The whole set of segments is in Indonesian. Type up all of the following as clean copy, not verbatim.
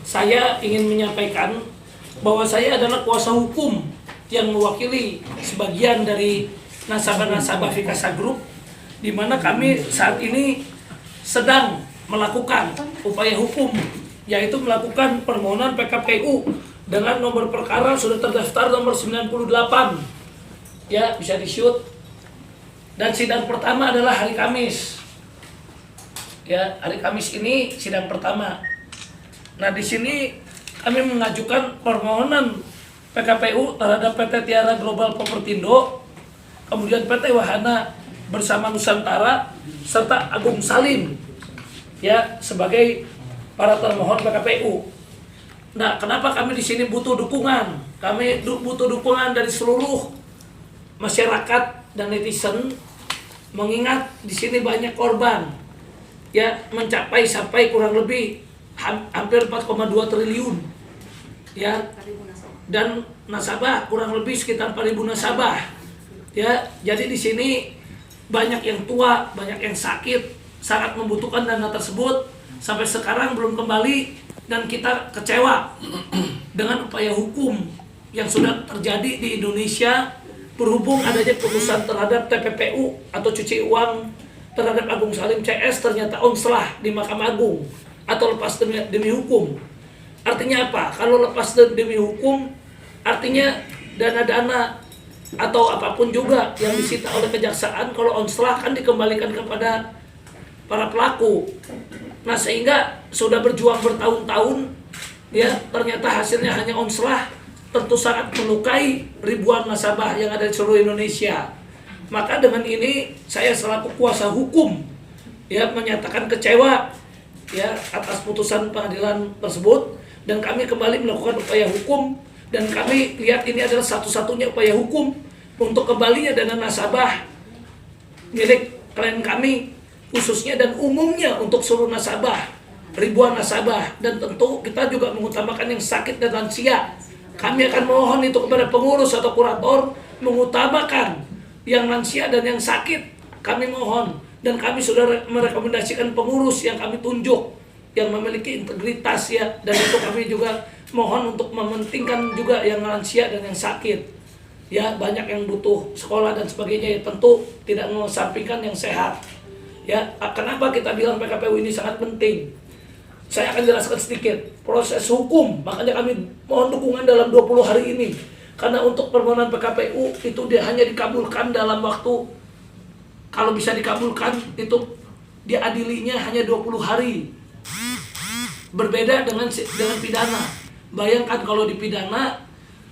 Saya ingin menyampaikan bahwa saya adalah kuasa hukum yang mewakili sebagian dari nasabah-nasabah Vikasa Group, di mana kami saat ini sedang melakukan upaya hukum, yaitu melakukan permohonan PKPU dengan nomor perkara sudah terdaftar nomor 98. Ya, bisa di-shoot. Dan sidang pertama adalah hari Kamis. Ya, hari Kamis ini sidang pertama. Nah, di sini kami mengajukan permohonan PKPU terhadap PT Tiara Global Propertindo, kemudian PT Wahana bersama Nusantara, serta Agung Salim, ya, sebagai para termohon PKPU. Nah, kenapa kami di sini butuh dukungan? Kami butuh dukungan dari seluruh masyarakat dan netizen, mengingat di sini banyak korban, ya, sampai kurang lebih hampir 4,2 triliun, ya, dan nasabah kurang lebih sekitar 4.000 nasabah, ya. Jadi di sini banyak yang tua, banyak yang sakit, sangat membutuhkan dana tersebut, sampai sekarang belum kembali, dan kita kecewa dengan upaya hukum yang sudah terjadi di Indonesia berhubung adanya putusan terhadap TPPU atau cuci uang terhadap Agung Salim CS ternyata onslah di Mahkamah Agung atau lepas demi hukum. Artinya apa? Kalau lepas demi hukum, artinya dana-dana atau apapun juga yang disita oleh kejaksaan, kalau onslah kan dikembalikan kepada para pelaku. Nah, sehingga sudah berjuang bertahun-tahun, ya, ternyata hasilnya hanya onslah, tentu sangat melukai ribuan nasabah yang ada di seluruh Indonesia. Maka dengan ini saya selaku kuasa hukum, ya, menyatakan kecewa, ya, atas putusan pengadilan tersebut, dan kami kembali melakukan upaya hukum, dan kami lihat ini adalah satu-satunya upaya hukum untuk kembalinya dana nasabah milik klien kami khususnya dan umumnya untuk seluruh nasabah, ribuan nasabah, dan tentu kita juga mengutamakan yang sakit dan lansia. Kami akan mohon itu kepada pengurus atau kurator mengutamakan yang lansia dan yang sakit, kami mohon. Dan kami sudah merekomendasikan pengurus yang kami tunjuk yang memiliki integritas, ya, dan itu kami juga mohon untuk mementingkan juga yang lansia dan yang sakit, ya. Banyak yang butuh sekolah dan sebagainya, ya, tentu tidak mengesampingkan yang sehat, ya. Kenapa kita bilang PKPU ini sangat penting? Saya akan jelaskan sedikit proses hukum, makanya kami mohon dukungan dalam 20 hari ini, karena untuk permohonan PKPU itu dia hanya dikabulkan dalam waktu, kalau bisa dikabulkan itu diadilinya hanya 20 hari. Berbeda dengan pidana. Bayangkan kalau di pidana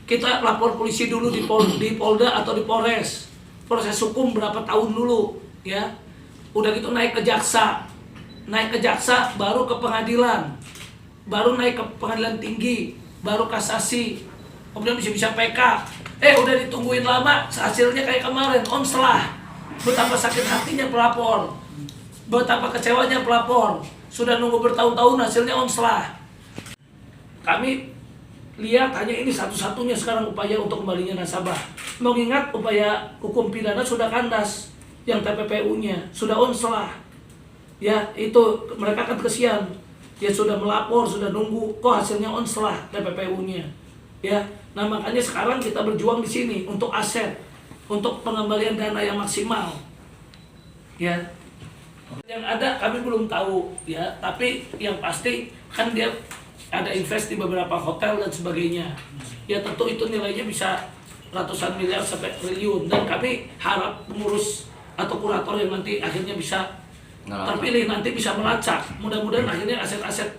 kita lapor polisi dulu di Polda atau di Polres. Proses hukum berapa tahun dulu, ya. Udah gitu naik ke jaksa. Naik ke jaksa baru ke pengadilan. Baru naik ke pengadilan tinggi, baru kasasi. Kemudian bisa PK. Udah ditungguin lama, hasilnya kayak kemarin, onslah. Betapa sakit hatinya pelapor, betapa kecewanya pelapor, sudah nunggu bertahun-tahun hasilnya onslah. Kami lihat hanya ini satu-satunya sekarang upaya untuk kembalinya nasabah. Mengingat upaya hukum pidana sudah kandas, yang TPPU-nya sudah onslah, ya, itu mereka kan kesian, ya, sudah melapor, sudah nunggu, kok hasilnya onslah TPPU-nya, ya. Nah, makanya sekarang kita berjuang di sini untuk aset, untuk pengembalian dana yang maksimal, ya. Yang ada kami belum tahu, ya, tapi yang pasti kan dia ada invest di beberapa hotel dan sebagainya, ya, tentu itu nilainya bisa ratusan miliar sampai triliun, dan kami harap pengurus atau kurator yang nanti akhirnya bisa terpilih nanti bisa melacak, mudah-mudahan akhirnya aset-aset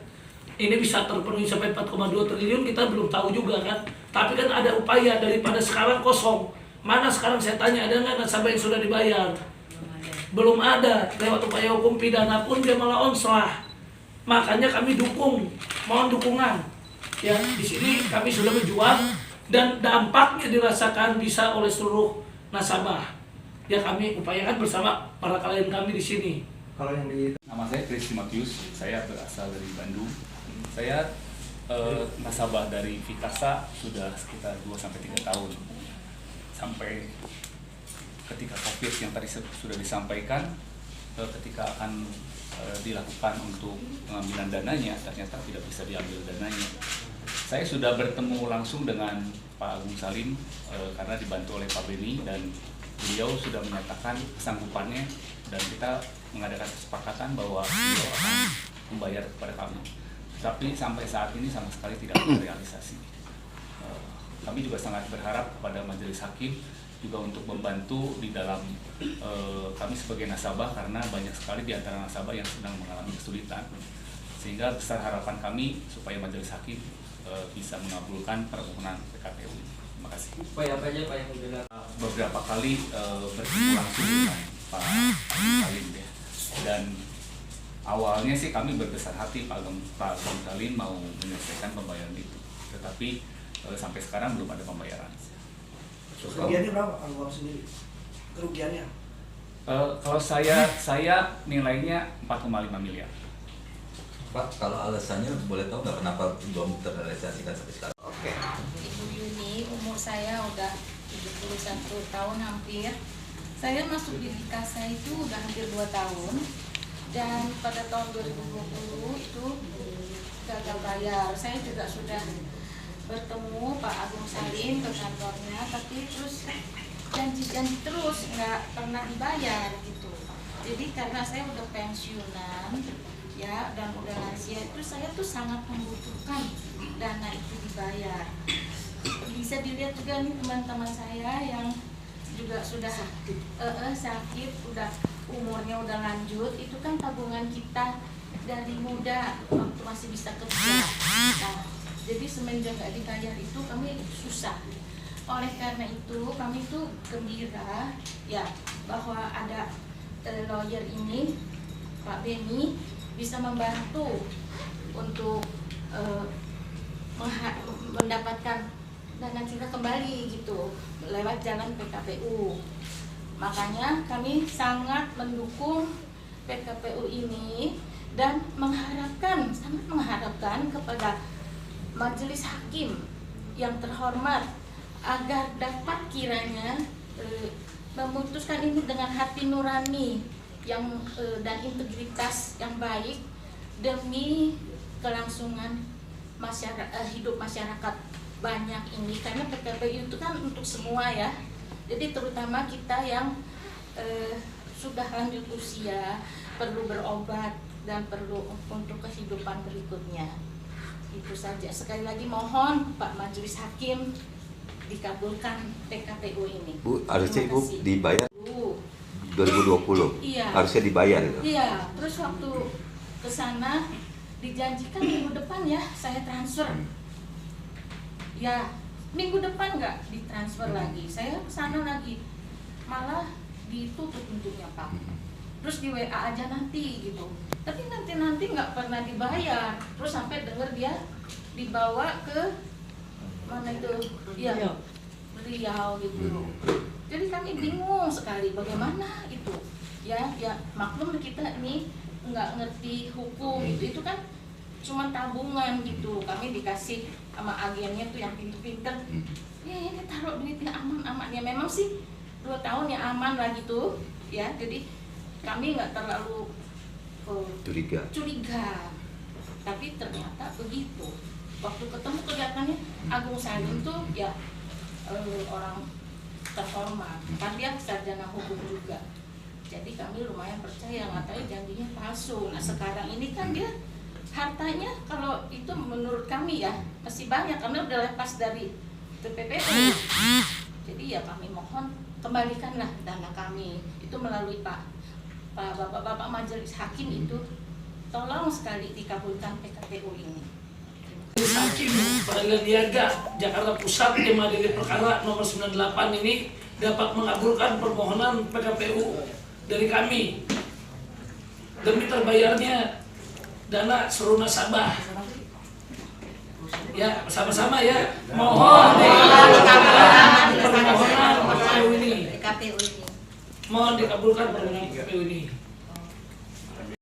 ini bisa terpenuhi sampai 4,2 triliun, kita belum tahu juga kan, tapi kan ada upaya daripada sekarang kosong. Mana sekarang saya tanya, ada nggak nasabah yang sudah dibayar? Belum ada. Lewat upaya hukum pidana pun dia malah onslah. Makanya kami dukung, mohon dukungan. Ya, di sini kami sudah berjuang dan dampaknya dirasakan bisa oleh seluruh nasabah. Ya, kami upayakan bersama para klien kami di sini. Kalau yang Nama saya Chris Matius, saya berasal dari Bandung. Saya nasabah dari Vikasa sudah sekitar 2-3 tahun. Sampai ketika COVID yang tadi sudah disampaikan, ketika akan dilakukan untuk pengambilan dananya, ternyata tidak bisa diambil dananya. Saya sudah bertemu langsung dengan Pak Agung Salim karena dibantu oleh Pak Beni, dan beliau sudah menyatakan kesanggupannya, dan kita mengadakan kesepakatan bahwa beliau akan membayar kepada kami. Tapi sampai saat ini sama sekali tidak terrealisasi. Kami juga sangat berharap kepada majelis hakim juga untuk membantu di dalam kami sebagai nasabah, karena banyak sekali di antara nasabah yang sedang mengalami kesulitan. Sehingga besar harapan kami supaya majelis hakim bisa mengabulkan permohonan PKPU ini. Terima kasih. Apa aja Pak yang udah Beberapa kali bertemu langsung dengan Pak Salim ya. Dan awalnya sih kami berbesar hati Pak Salim mau menyelesaikan pembayaran itu. Tetapi sampai sekarang belum ada pembayaran. Kerugiannya berapa kalau sendiri? Kerugiannya? Kalau saya nilainya 4,5 miliar. Pak, kalau alasannya boleh tahu nggak kenapa belum terrealisasikan sampai sekarang? Oke. Ibu Yuni, umur saya udah 71 tahun hampir. Saya masuk di Dikasa itu udah hampir 2 tahun. Dan pada tahun 2020 itu gagal bayar. Saya juga sudah bertemu Pak Agung Salim ke kantornya, tapi terus janji-janji terus nggak pernah dibayar gitu. Jadi karena saya udah pensiunan ya dan udah lansia, itu saya tuh sangat membutuhkan dana itu dibayar. Bisa dilihat juga nih teman-teman saya yang juga sudah sakit, udah umurnya udah lanjut, itu kan tabungan kita dari muda waktu masih bisa kerja. Nah, jadi semenjak nggak dibayar itu kami susah. Oleh karena itu kami tuh gembira ya bahwa ada lawyer ini, Pak Beni, bisa membantu untuk mendapatkan dana kita kembali gitu lewat jalan PKPU. Makanya kami sangat mendukung PKPU ini dan sangat mengharapkan kepada majelis hakim yang terhormat agar dapat kiranya memutuskan ini dengan hati nurani yang dan integritas yang baik demi kelangsungan hidup masyarakat banyak ini, karena PKPU itu kan untuk semua ya. Jadi terutama kita yang sudah lanjut usia, perlu berobat dan perlu untuk kehidupan berikutnya. Itu saja. Sekali lagi mohon Pak Majelis Hakim dikabulkan PKPU ini. Bu, harusnya Ibu Terima kasih. dibayar Bu. 2020. Iya. Harusnya dibayar itu. Iya, terus waktu ke sana dijanjikan minggu depan ya saya transfer. Ya, minggu depan nggak ditransfer lagi. Saya ke sana lagi, malah ditutup pintunya Pak. Terus di WA aja nanti gitu. Tapi nanti nggak pernah dibayar. Terus sampai dengar dia dibawa ke mana itu? Ya, Riau gitu. Jadi kami bingung sekali bagaimana itu. Ya maklum kita ini nggak ngerti hukum gitu. Itu kan cuma tabungan gitu. Kami dikasih sama agennya tuh yang pinter-pinter. Ya ini taruh duitnya aman-aman. Ya memang sih 2 tahun ya aman lah gitu. Ya jadi kami nggak terlalu curiga. Tapi ternyata begitu. Waktu ketemu kelihatannya Agung Salim tuh ya orang terhormat, kan dia sarjana hukum juga. Jadi kami lumayan percaya, nggak tahu janjinya palsu. Nah sekarang ini kan dia hartanya kalau itu menurut kami ya masih banyak karena udah lepas dari PPPU. Jadi ya kami mohon kembalikanlah dana kami itu melalui Bapak-bapak majelis hakim itu tolong sekali dikabulkan PKPU ini. Majelis Hakim Pengadilan Niaga Jakarta Pusat yang mengadili perkara nomor 98 ini dapat mengabulkan permohonan PKPU dari kami demi terbayarnya dana seluruh nasabah. Ya, sama-sama ya. Mohon dikabulkan permohonan PKPU ini. Mohon dikabulkan permohonan PKPU ini.